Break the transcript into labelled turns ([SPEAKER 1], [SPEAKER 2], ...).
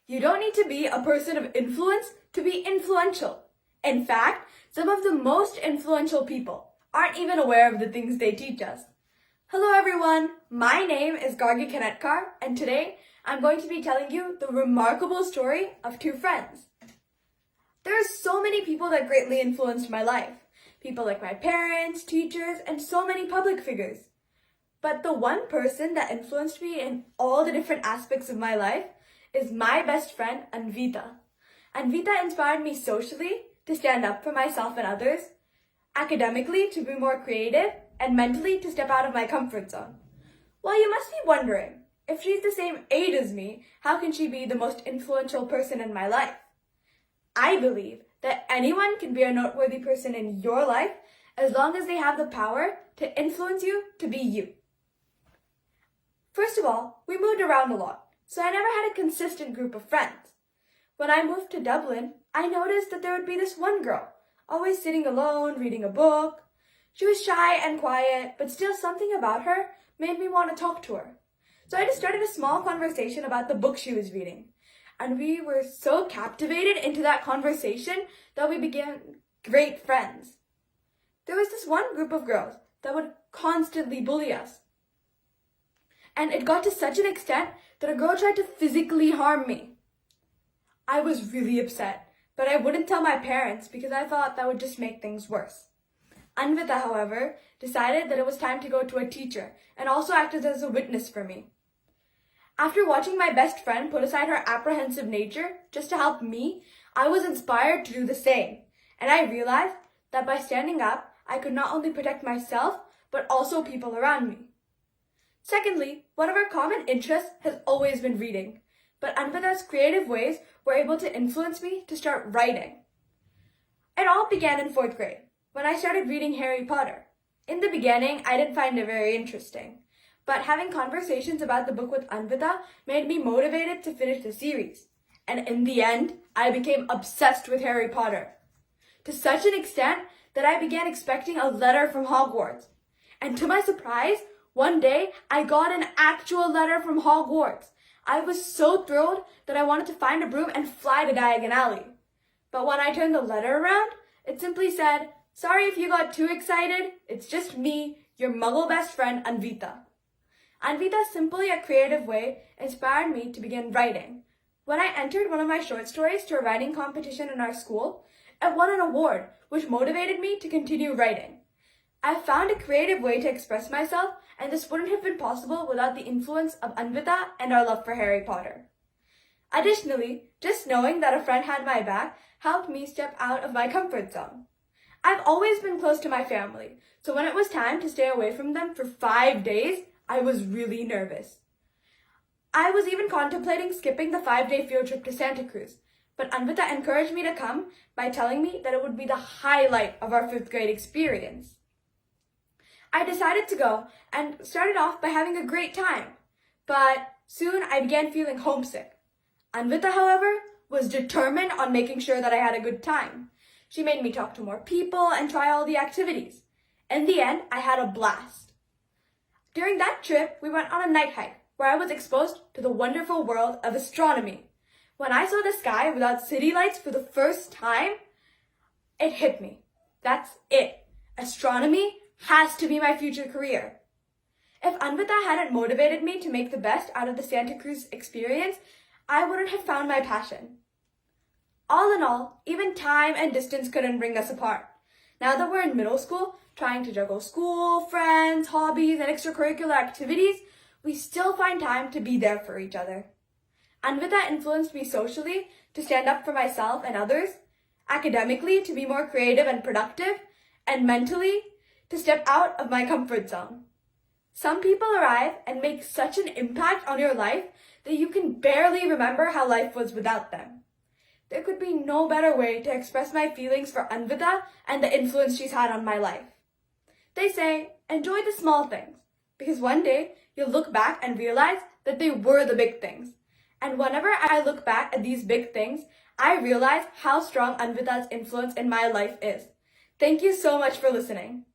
[SPEAKER 1] You don't need to be a person of influence to be influential. In fact, some of the most influential people aren't even aware of the things they teach us. Hello everyone, my name is Gargi Kanetkar, and today I'm going to be telling you the remarkable story of two friends. There are so many people that greatly influenced my life. People like my parents, teachers, and so many public figures. But the one person that influenced me in all the different aspects of my life is my best friend, Anvita. Anvita inspired me socially to stand up for myself and others, academically to be more creative, and mentally to step out of my comfort zone. Well, you must be wondering, if she's the same age as me, how can she be the most influential person in my life? I believe that anyone can be a noteworthy person in your life as long as they have the power to influence you to be you. First of all, we moved around a lot, so I never had a consistent group of friends. When I moved to Dublin, I noticed that there would be this one girl, always sitting alone, reading a book. She was shy and quiet, but still something about her made me want to talk to her. So I just started a small conversation about the book she was reading. And we were so captivated into that conversation that we became great friends. There was this one group of girls that would constantly bully us. And it got to such an extent that a girl tried to physically harm me. I was really upset, but I wouldn't tell my parents because I thought that would just make things worse. Anvita, however, decided that it was time to go to a teacher and also acted as a witness for me. After watching my best friend put aside her apprehensive nature just to help me, I was inspired to do the same. And I realized that by standing up, I could not only protect myself, but also people around me. Secondly, one of our common interests has always been reading, but Anvita's creative ways were able to influence me to start writing. It all began in 4th grade, when I started reading Harry Potter. In the beginning, I didn't find it very interesting, but having conversations about the book with Anvita made me motivated to finish the series. And in the end, I became obsessed with Harry Potter, to such an extent that I began expecting a letter from Hogwarts. And to my surprise, one day, I got an actual letter from Hogwarts. I was so thrilled that I wanted to find a broom and fly to Diagon Alley. But when I turned the letter around, it simply said, "Sorry if you got too excited, it's just me, your muggle best friend, Anvita." Anvita's simple yet creative way inspired me to begin writing. When I entered one of my short stories to a writing competition in our school, it won an award, which motivated me to continue writing. I found a creative way to express myself, and this wouldn't have been possible without the influence of Anvita and our love for Harry Potter. Additionally, just knowing that a friend had my back helped me step out of my comfort zone. I've always been close to my family, so when it was time to stay away from them for 5 days, I was really nervous. I was even contemplating skipping the 5-day field trip to Santa Cruz, but Anvita encouraged me to come by telling me that it would be the highlight of our 5th grade experience. I decided to go and started off by having a great time, but soon I began feeling homesick. Anvita, however, was determined on making sure that I had a good time. She made me talk to more people and try all the activities. In the end, I had a blast. During that trip, we went on a night hike where I was exposed to the wonderful world of astronomy. When I saw the sky without city lights for the first time, it hit me. That's it. Astronomy has to be my future career. If Anvita hadn't motivated me to make the best out of the Santa Cruz experience, I wouldn't have found my passion. All in all, even time and distance couldn't bring us apart. Now that we're in middle school, trying to juggle school, friends, hobbies, and extracurricular activities, we still find time to be there for each other. Anvita influenced me socially to stand up for myself and others, academically to be more creative and productive, and mentally to step out of my comfort zone. Some people arrive and make such an impact on your life that you can barely remember how life was without them. There could be no better way to express my feelings for Anvita and the influence she's had on my life. They say, enjoy the small things, because one day you'll look back and realize that they were the big things. And whenever I look back at these big things, I realize how strong Anvita's influence in my life is. Thank you so much for listening.